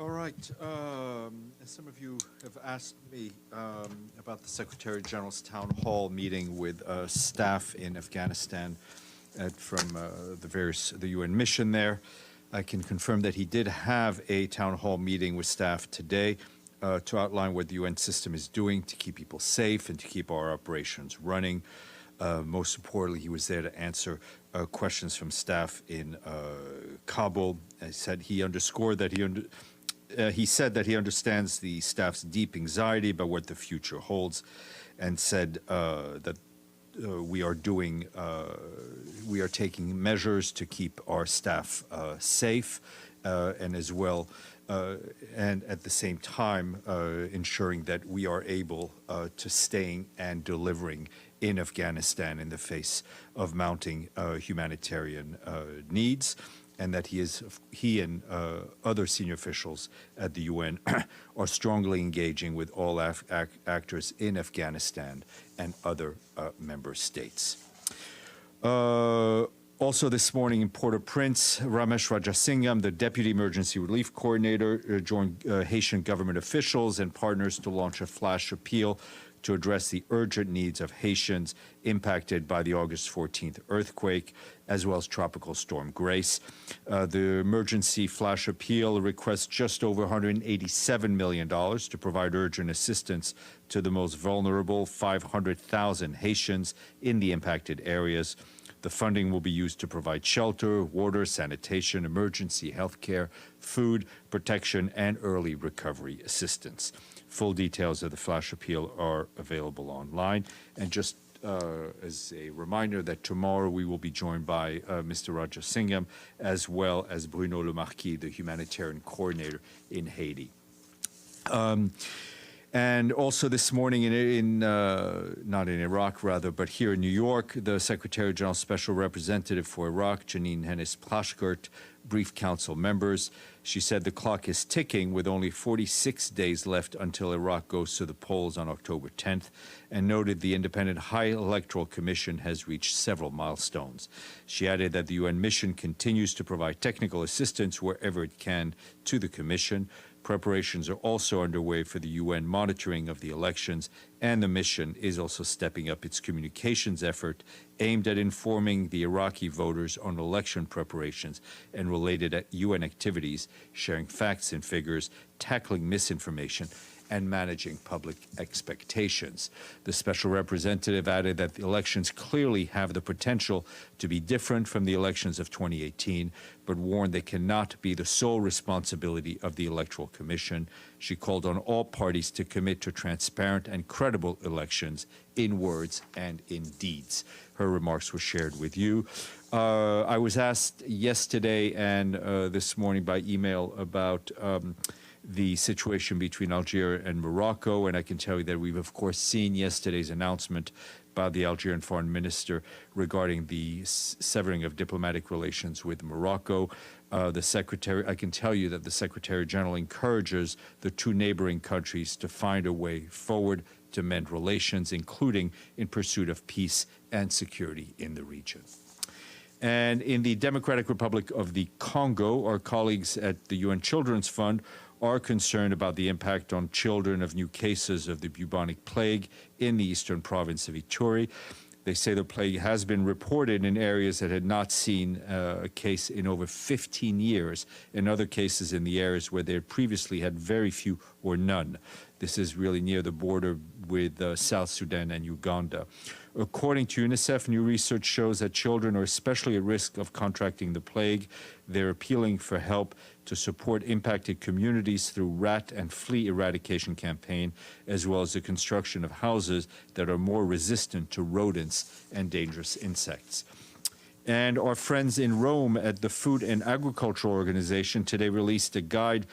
All right. Some of you have asked me about the Secretary General's town hall meeting with staff in Afghanistan from the UN mission there. I can confirm that he did have a town hall meeting with staff today to outline what the UN system is doing to keep people safe and to keep our operations running. Most importantly, he was there to answer questions from staff in Kabul. He underscored that he said that he understands the staff's deep anxiety about what the future holds, and said that we are taking measures to keep our staff safe, and as well, and at the same time ensuring that we are able to staying and delivering in Afghanistan in the face of mounting humanitarian needs, and that he and other senior officials at the UN are strongly engaging with all actors in Afghanistan and other member states. Also this morning in Port-au-Prince, Ramesh Rajasingham, the Deputy Emergency Relief Coordinator, joined Haitian government officials and partners to launch a flash appeal to address the urgent needs of Haitians impacted by the August 14th earthquake, as well as Tropical Storm Grace. The emergency flash appeal requests just over $187 million to provide urgent assistance to the most vulnerable 500,000 Haitians in the impacted areas. The funding will be used to provide shelter, water, sanitation, emergency health care, food, protection, and early recovery assistance. Full details of the flash appeal are available online. And just as a reminder that tomorrow we will be joined by Mr. Rajasingham, as well as Bruno Le Marquis, the humanitarian coordinator in Haiti. And also this morning not in Iraq rather, but here in New York, the Secretary General's Special Representative for Iraq, Janine Hennis-Plasschaert, briefed council members. She said the clock is ticking with only 46 days left until Iraq goes to the polls on October 10th, and noted the Independent High Electoral Commission has reached several milestones. She added that the UN mission continues to provide technical assistance wherever it can to the commission. Preparations are also underway for the UN monitoring of the elections, and the mission is also stepping up its communications effort aimed at informing the Iraqi voters on election preparations and related UN activities, sharing facts and figures, tackling misinformation, and managing public expectations. The special representative added that the elections clearly have the potential to be different from the elections of 2018, but warned they cannot be the sole responsibility of the Electoral Commission. She called on all parties to commit to transparent and credible elections in words and in deeds. Her remarks were shared with you. I was asked yesterday and this morning by email about the situation between Algeria and Morocco, and I can tell you that we've of course seen yesterday's announcement by the Algerian foreign minister regarding the severing of diplomatic relations with Morocco. I can tell you that the Secretary General encourages the two neighboring countries to find a way forward to mend relations, including in pursuit of peace and security in the region. And in the Democratic Republic of the Congo, our colleagues at the UN Children's Fund are concerned about the impact on children of new cases of the bubonic plague in the eastern province of Ituri. They say the plague has been reported in areas that had not seen a case in over 15 years, and other cases in the areas where they had previously had very few or none. This is really near the border with South Sudan and Uganda. According to UNICEF, new research shows that children are especially at risk of contracting the plague. They're appealing for help to support impacted communities through rat and flea eradication campaign, as well as the construction of houses that are more resistant to rodents and dangerous insects. And our friends in Rome at the Food and Agricultural Organization today released a guide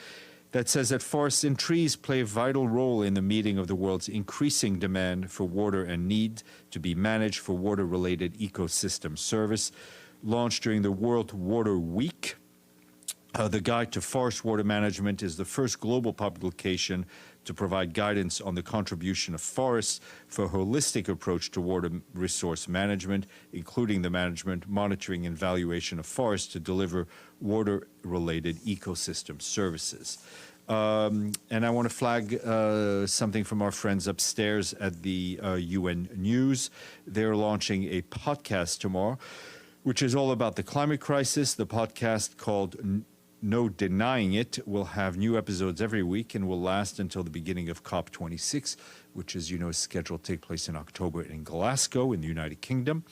that says that forests and trees play a vital role in the meeting of the world's increasing demand for water and need to be managed for water-related ecosystem service. Launched during the World Water Week, the Guide to Forest Water Management is the first global publication to provide guidance on the contribution of forests for a holistic approach to water resource management, including the management, monitoring, and valuation of forests to deliver water-related ecosystem services. And I want to flag something from our friends upstairs at the UN News. They're launching a podcast tomorrow, which is all about the climate crisis. The podcast called No Denying It will have new episodes every week and will last until the beginning of COP26, which, as you know, is scheduled to take place in October in Glasgow in the United Kingdom.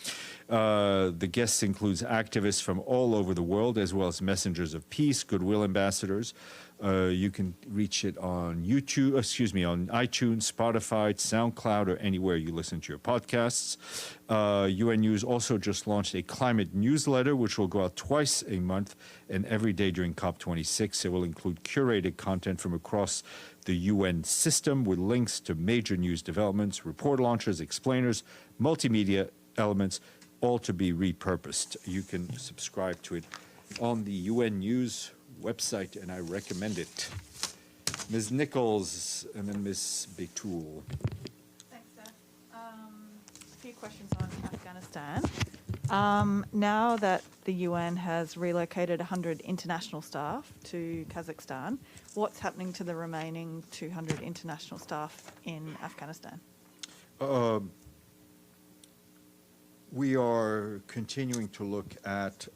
The guests includes activists from all over the world, as well as messengers of peace, goodwill ambassadors. You can reach it on on iTunes, Spotify, SoundCloud, or anywhere you listen to your podcasts. UN News also just launched a climate newsletter, which will go out twice a month and every day during COP26. It will include curated content from across the UN system with links to major news developments, report launches, explainers, multimedia elements, all to be repurposed. You can subscribe to it on the UN News website, and I recommend it. Ms. Nichols and then Ms. Betoul. Thanks, Steph. A few questions on Afghanistan. Now that the UN has relocated 100 international staff to Kazakhstan, what's happening to the remaining 200 international staff in Afghanistan? We are continuing to look at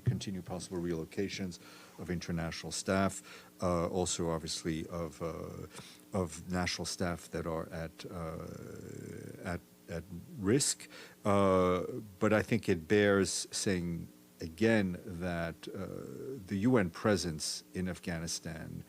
continued possible relocations of international staff, also obviously of national staff that are at risk. But I think it bears saying again that the UN presence in Afghanistan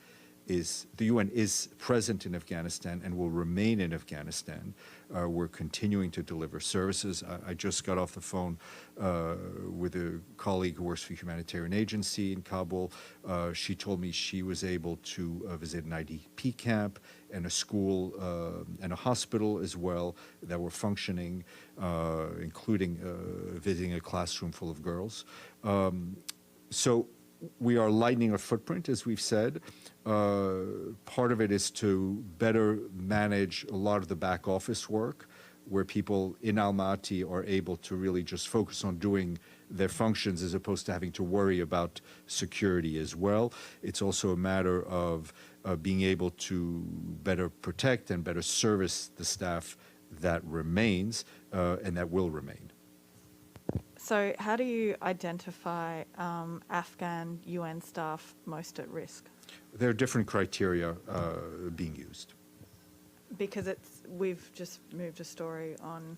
the UN is present in Afghanistan and will remain in Afghanistan. We're continuing to deliver services. I just got off the phone with a colleague who works for a humanitarian agency in Kabul. She told me she was able to visit an IDP camp and a school and a hospital as well that were functioning, including visiting a classroom full of girls. So we are lightening our footprint, as we've said. Part of it is to better manage a lot of the back office work, where people in Almaty are able to really just focus on doing their functions as opposed to having to worry about security as well. It's also a matter of being able to better protect and better service the staff that remains and that will remain. So how do you identify Afghan UN staff most at risk? There are different criteria being used. Because we've just moved a story on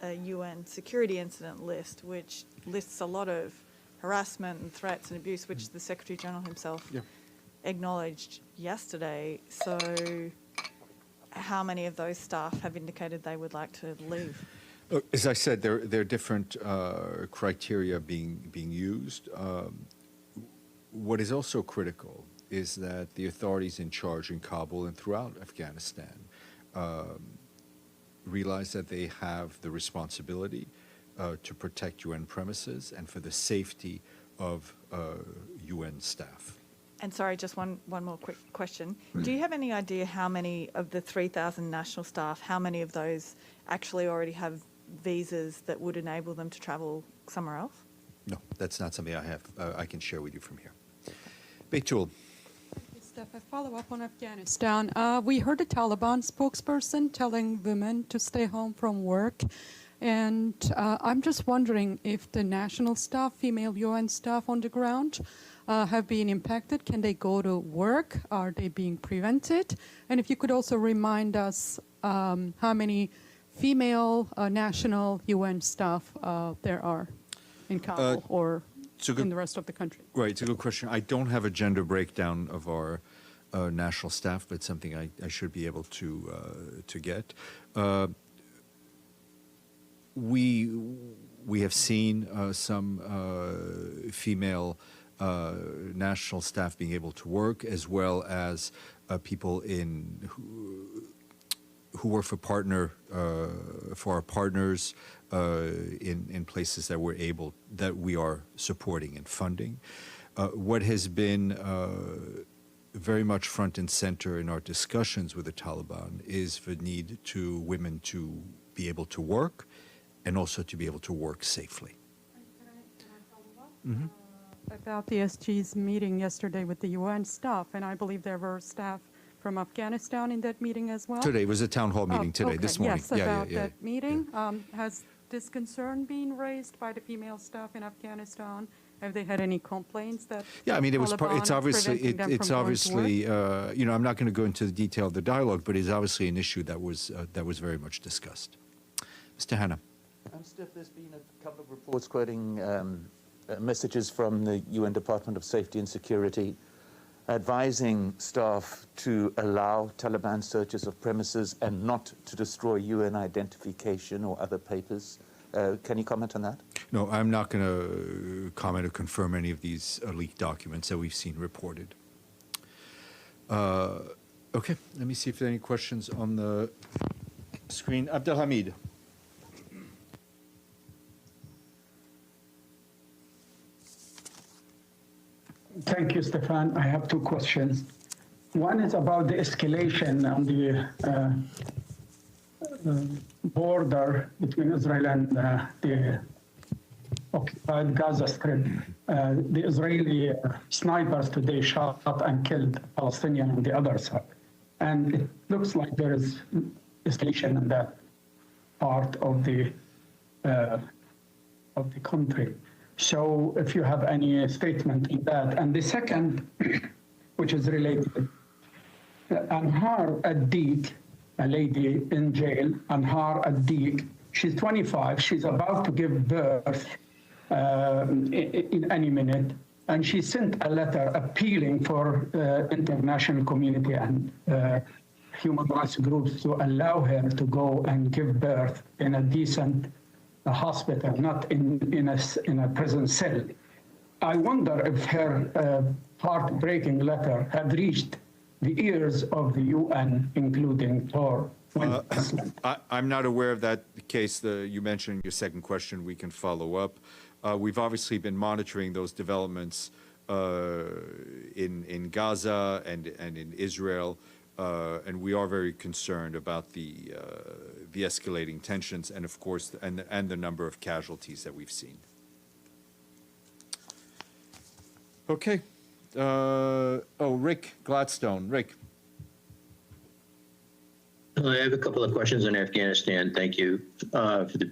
a UN security incident list, which lists a lot of harassment and threats and abuse, which the Secretary General himself acknowledged yesterday. So how many of those staff have indicated they would like to leave? As I said, there are different criteria being used. What is also critical is that the authorities in charge in Kabul and throughout Afghanistan realize that they have the responsibility to protect UN premises and for the safety of UN staff. And sorry, just one more quick question. Do you have any idea how many of the 3,000 national staff, how many of those actually already have visas that would enable them to travel somewhere else? No, that's not something I can share with you from here. Betoul. Steph, I follow up on Afghanistan. We heard a Taliban spokesperson telling women to stay home from work. And I'm just wondering if the national staff, female UN staff on the ground, have been impacted. Can they go to work? Are they being prevented? And if you could also remind us how many female national UN staff there are in Kabul or in the rest of the country? Right, it's a good question. I don't have a gender breakdown of our national staff, but it's something I should be able to get. We have seen some female national staff being able to work, as well as people who work for our partners in places that we are supporting and funding. What has been very much front and center in our discussions with the Taliban is the need to women to be able to work and also to be able to work safely. Can I follow up? Mm-hmm. A about the SG's meeting yesterday with the UN staff, and I believe there were staff from Afghanistan in that meeting as well. Today was a town hall meeting today, Okay, this morning. yes, about that meeting. Has this concern been raised by the female staff in Afghanistan? Have they had any complaints that? Yeah, I mean, it was Taliban it's is obviously preventing them it's from going to obviously work? you know, I'm not going to go into the detail of the dialogue, but it's obviously an issue that was very much discussed. Mr. Hanna. Steph, there's been a couple of reports quoting messages from the UN Department of Safety and Security advising staff to allow Taliban searches of premises and not to destroy UN identification or other papers. Can you comment on that? No, I'm not going to comment or confirm any of these leaked documents that we've seen reported. Okay, let me see if there are any questions on the screen. Abdelhamid. Thank you, Stephane. I have two questions. One is about the escalation on the border between Israel and the occupied Gaza Strip. The Israeli snipers today shot and killed a Palestinian on the other side. And it looks like there is escalation in that part of the country. So if you have any statement in that. And the second, which is related, Anhar Addiq, a lady in jail, Anhar Addiq, she's 25, she's about to give birth in any minute, and she sent a letter appealing for international community and human rights groups to allow her to go and give birth in a decent hospital, not in a prison cell. I wonder if her heartbreaking letter had reached the ears of the UN, including Tor. I'm not aware of that case you mentioned in your second question. We can follow up. We've obviously been monitoring those developments in Gaza and in Israel, and we are very concerned about the escalating tensions and, of course, and the number of casualties that we've seen. Okay. Rick Gladstone. Rick. I have a couple of questions on Afghanistan. Thank you for the.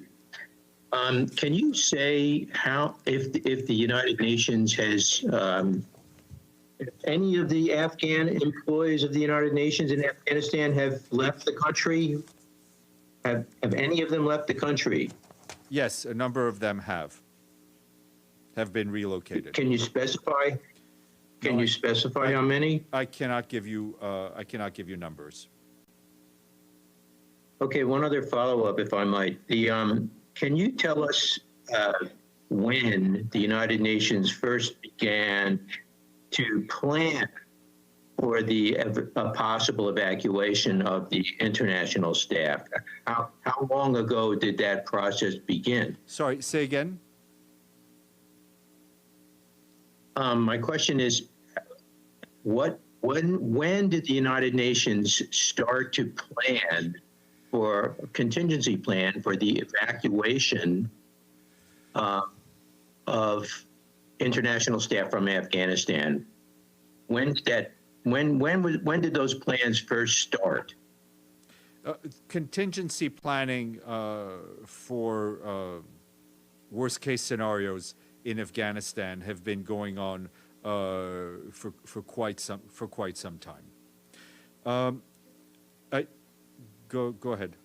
Can you say how, if the United Nations has any of the Afghan employees of the United Nations in Afghanistan have left the country? Have any of them left the country? Yes, a number of them have been relocated. Can you specify? Can you specify how many? I cannot give you numbers. Okay, one other follow-up, if I might. Can you tell us when the United Nations first began to plan for a possible evacuation of the international staff? How long ago did that process begin? Sorry, say again. My question is, when did the United Nations start to plan for a contingency plan for the evacuation of international staff from Afghanistan? When did those plans first start? Contingency planning for worst case scenarios in Afghanistan have been going on for quite some time. Go ahead,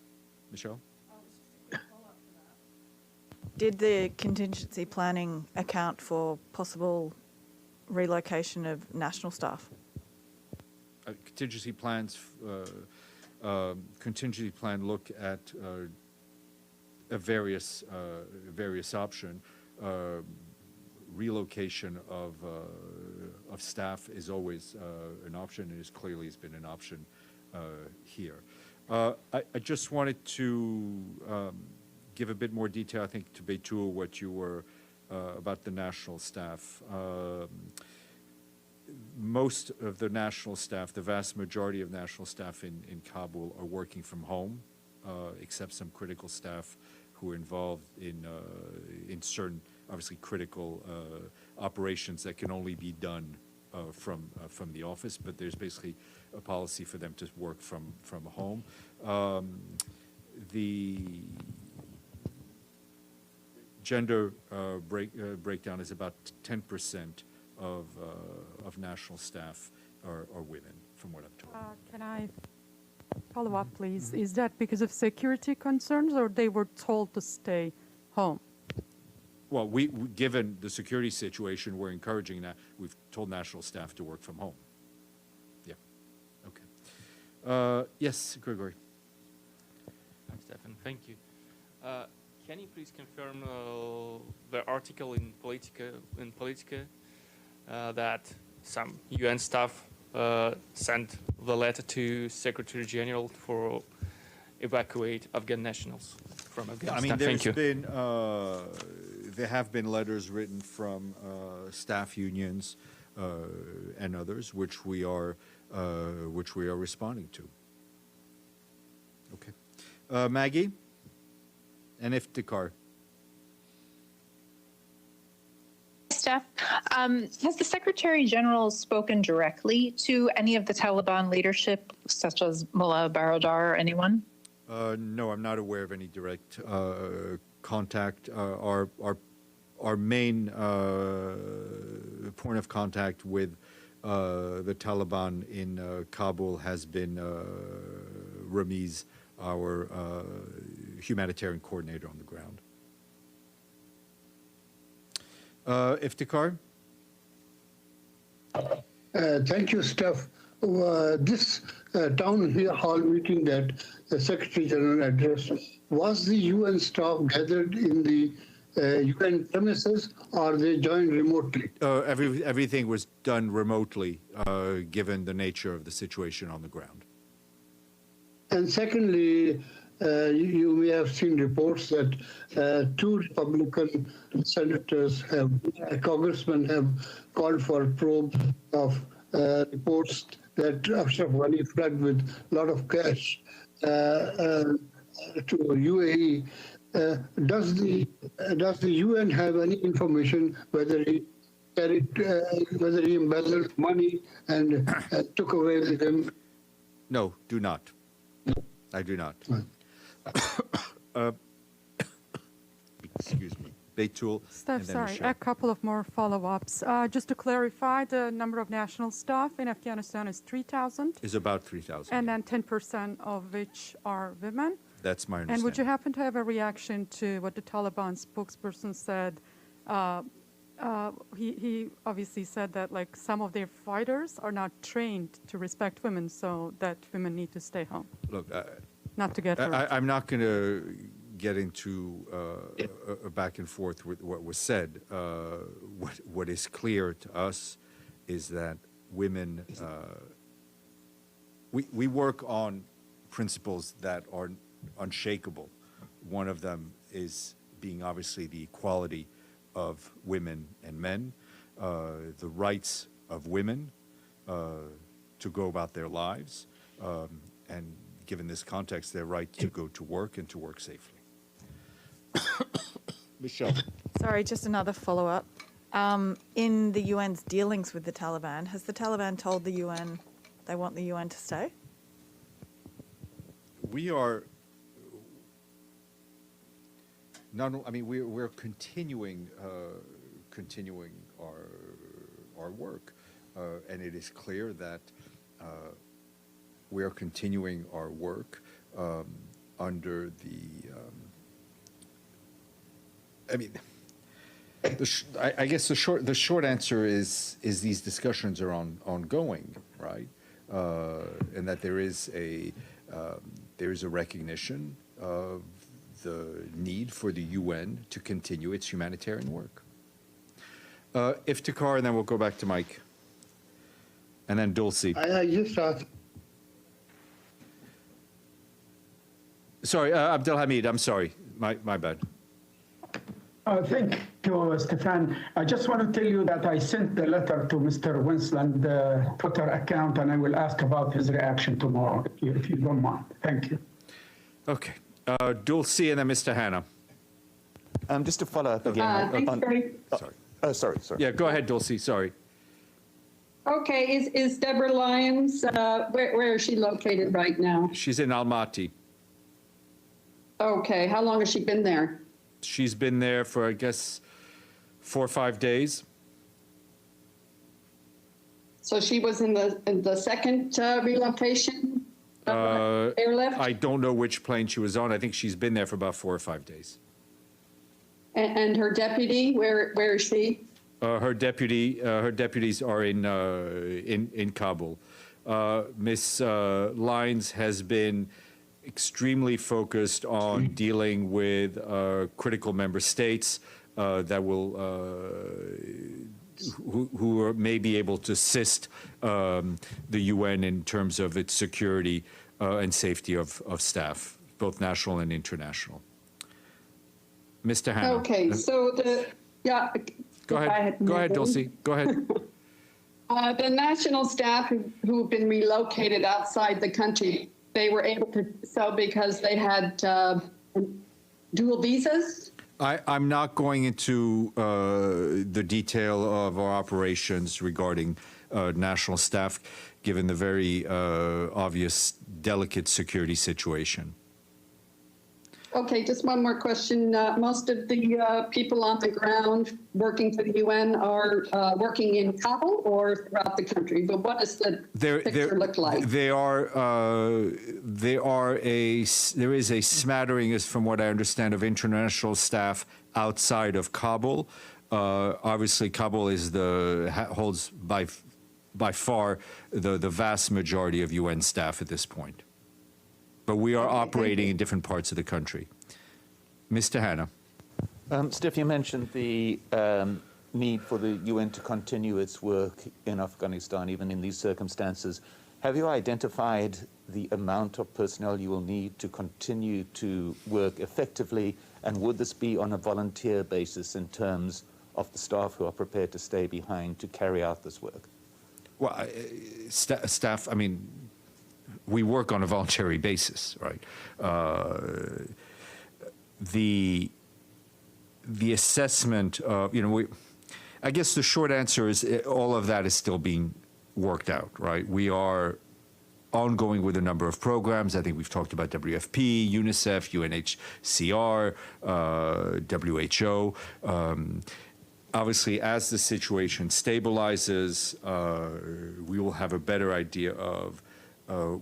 Michelle. Did the contingency planning account for possible relocation of national staff? Contingency plans look at a various option. Relocation of staff is always an option, and it clearly has been an option here. I just wanted to give a bit more detail, I think, to Beitul, what you were about the national staff. Most of the national staff, the vast majority of national staff in Kabul are working from home, except some critical staff who are involved in certain obviously critical operations that can only be done from the office, but there's basically a policy for them to work from home. The gender breakdown is about 10% of national staff are women, from what I'm told. Can I follow up, please? Is that because of security concerns, or they were told to stay home? Well, given the security situation, we're encouraging that. We've told national staff to work from home. Yeah. Okay. Yes, Gregory. Hi, Stephane. Thank you. Can you please confirm the article in Politica that some UN staff sent the letter to Secretary General for evacuate Afghan nationals from Afghanistan? I mean, there have been letters written from staff unions and others, which we are responding to. Okay, Maggie and Iftikhar. Steph, has the Secretary General spoken directly to any of the Taliban leadership, such as Mullah Baradar or anyone? No, I'm not aware of any direct contact. Our main point of contact with the Taliban in Kabul has been Ramiz, our humanitarian coordinator on the ground. Iftikhar? Thank you, Steph. This town hall meeting that the Secretary General addressed, was the UN staff gathered in the UN premises, or they joined remotely? Everything was done remotely, given the nature of the situation on the ground. And secondly, you may have seen reports that two Republican senators congressmen have called for a probe of reports that Ashraf Ghani fled with a lot of cash to UAE. Does the UN have any information whether he embezzled money and took away with him? No, do not. I do not. Excuse me. Beitul. Steph, sorry, a couple of more follow-ups. Just to clarify, the number of national staff in Afghanistan is 3,000? Is about 3,000. And then 10% of which are women? That's my understanding. And would you happen to have a reaction to what the Taliban spokesperson said? He obviously said that like some of their fighters are not trained to respect women, so that women need to stay home. Look, not to get hurt. I'm not going to get into a back and forth with what was said. What is clear to us is that women, we work on principles that are unshakable. One of them is being obviously the equality of women and men, the rights of women to go about their lives, and given this context, their right to go to work and to work safely. Michelle. Sorry, just another follow-up. In the UN's dealings with the Taliban, has the Taliban told the UN they want the UN to stay? We are not. I mean, we're continuing our work, and it is clear that we are continuing our work under the. I mean, I guess the short answer is these discussions are ongoing, right? And that there is a recognition of the need for the UN to continue its humanitarian work. Iftikhar, and then we'll go back to Mike, and then Dulcie. I just asked. Sorry, Abdelhamid. I'm sorry. My bad. Thank you, Stephane. I just want to tell you that I sent the letter to Mr. Winsland, the Twitter account, and I will ask about his reaction tomorrow, if you don't mind. Thank you. Okay. Dulcie and then Mr. Hanna. Just to follow up again. Thanks very. Sorry. Yeah, go ahead, Dulcie. Sorry. Okay, is Deborah Lyons, where is she located right now? She's in Almaty. Okay, how long has she been there? She's been there for, I guess, 4 or 5 days. So she was in the second relocation airlift? I don't know which plane she was on. I think she's been there for about 4 or 5 days. And her deputy, where is she? Her deputies are in Kabul. Miss Lyons has been extremely focused on dealing with critical member states that will who may be able to assist the UN in terms of its security and safety of staff, both national and international. Mr. Hanna. Okay, so Go ahead, Dulcie. Go ahead. The national staff who've been relocated outside the country, they were able to so because they had dual visas? I'm not going into the detail of our operations regarding national staff, given the very obvious, delicate security situation. Okay, just one more question. Most of the people on the ground working for the UN are working in Kabul or throughout the country. But what does the picture look like? There is a smattering, as from what I understand, of international staff outside of Kabul. Obviously, Kabul is holds by far the vast majority of UN staff at this point. But we are operating in different parts of the country. Mr. Hanna. Steph, you mentioned the need for the UN to continue its work in Afghanistan, even in these circumstances. Have you identified the amount of personnel you will need to continue to work effectively? And would this be on a volunteer basis in terms of the staff who are prepared to stay behind to carry out this work? Well, staff, I mean, we work on a voluntary basis, right? The assessment of, I guess the short answer is all of that is still being worked out, right? We are ongoing with a number of programs. I think we've talked about WFP, UNICEF, UNHCR, WHO. Obviously, as the situation stabilizes, we will have a better idea of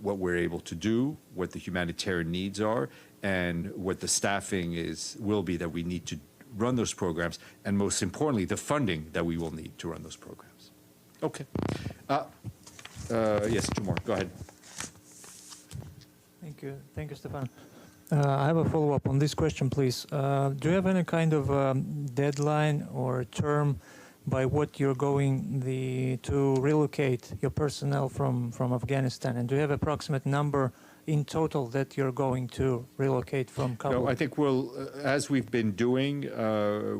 what we're able to do, what the humanitarian needs are, and what the staffing will be that we need to run those programs, and most importantly, the funding that we will need to run those programs. Okay. Yes, two more. Go ahead. Thank you, Stephane. I have a follow-up on this question, please. Do you have any kind of deadline or term by what you're going to relocate your personnel from Afghanistan? And do you have approximate number in total that you're going to relocate from Kabul? No, I think as we've been doing,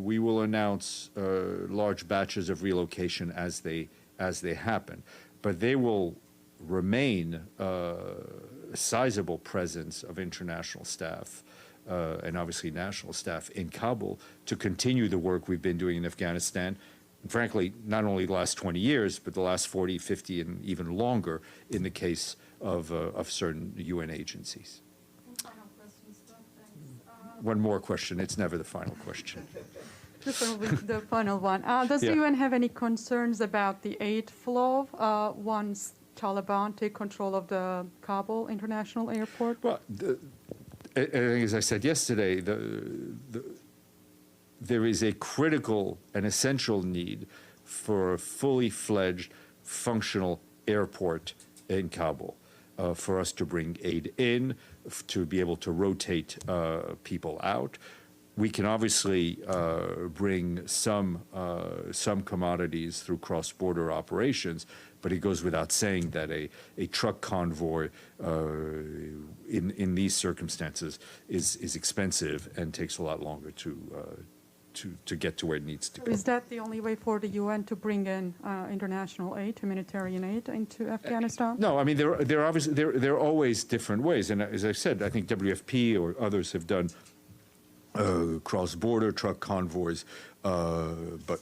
we will announce large batches of relocation as they happen. But they will remain a sizable presence of international staff and obviously national staff in Kabul to continue the work we've been doing in Afghanistan. And frankly, not only the last 20 years, but the last 40, 50, and even longer in the case of certain UN agencies. One more question. It's never the final question. The final one. Does the UN have any concerns about the aid flow once Taliban take control of the Kabul International Airport? Well, as I said yesterday, there is a critical and essential need for a fully fledged, functional airport in Kabul for us to bring aid in, to be able to rotate people out. We can obviously bring some commodities through cross-border operations, but it goes without saying that a truck convoy in these circumstances is expensive and takes a lot longer to get to where it needs to go. Is that the only way for the UN to bring in international aid, humanitarian aid, into Afghanistan? No, I mean there are always different ways, and as I said, I think WFP or others have done cross-border truck convoys, but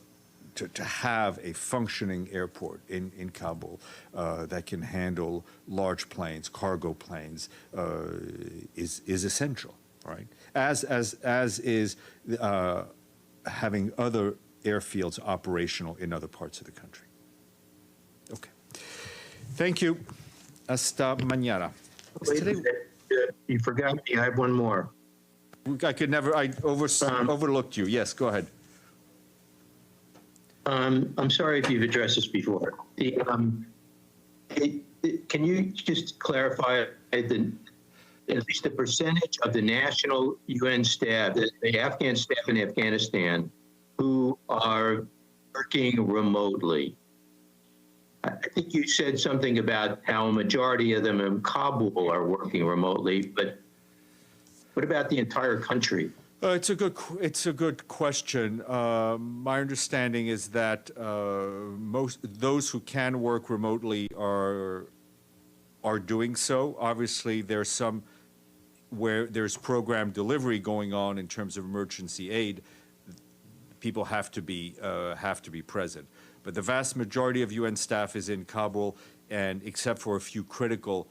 to have a functioning airport in Kabul that can handle large planes, cargo planes, is essential, right? As is having other airfields operational in other parts of the country. Okay. Thank you. Hasta mañana. You forgot me. I have one more. I could never, I overlooked you. Yes, go ahead. I'm sorry if you've addressed this before. Can you just clarify at least the percentage of the national UN staff, the Afghan staff in Afghanistan, who are working remotely? I think you said something about how a majority of them in Kabul are working remotely, but what about the entire country? It's a good question. My understanding is that those who can work remotely are doing so. Obviously, there's some where there's program delivery going on in terms of emergency aid. People have to be present. But the vast majority of UN staff is in Kabul, and except for a few critical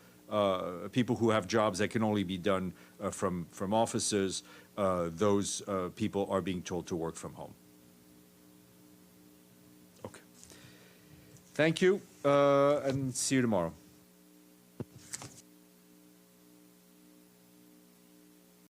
people who have jobs that can only be done from offices, those people are being told to work from home. Okay. Thank you, and see you tomorrow.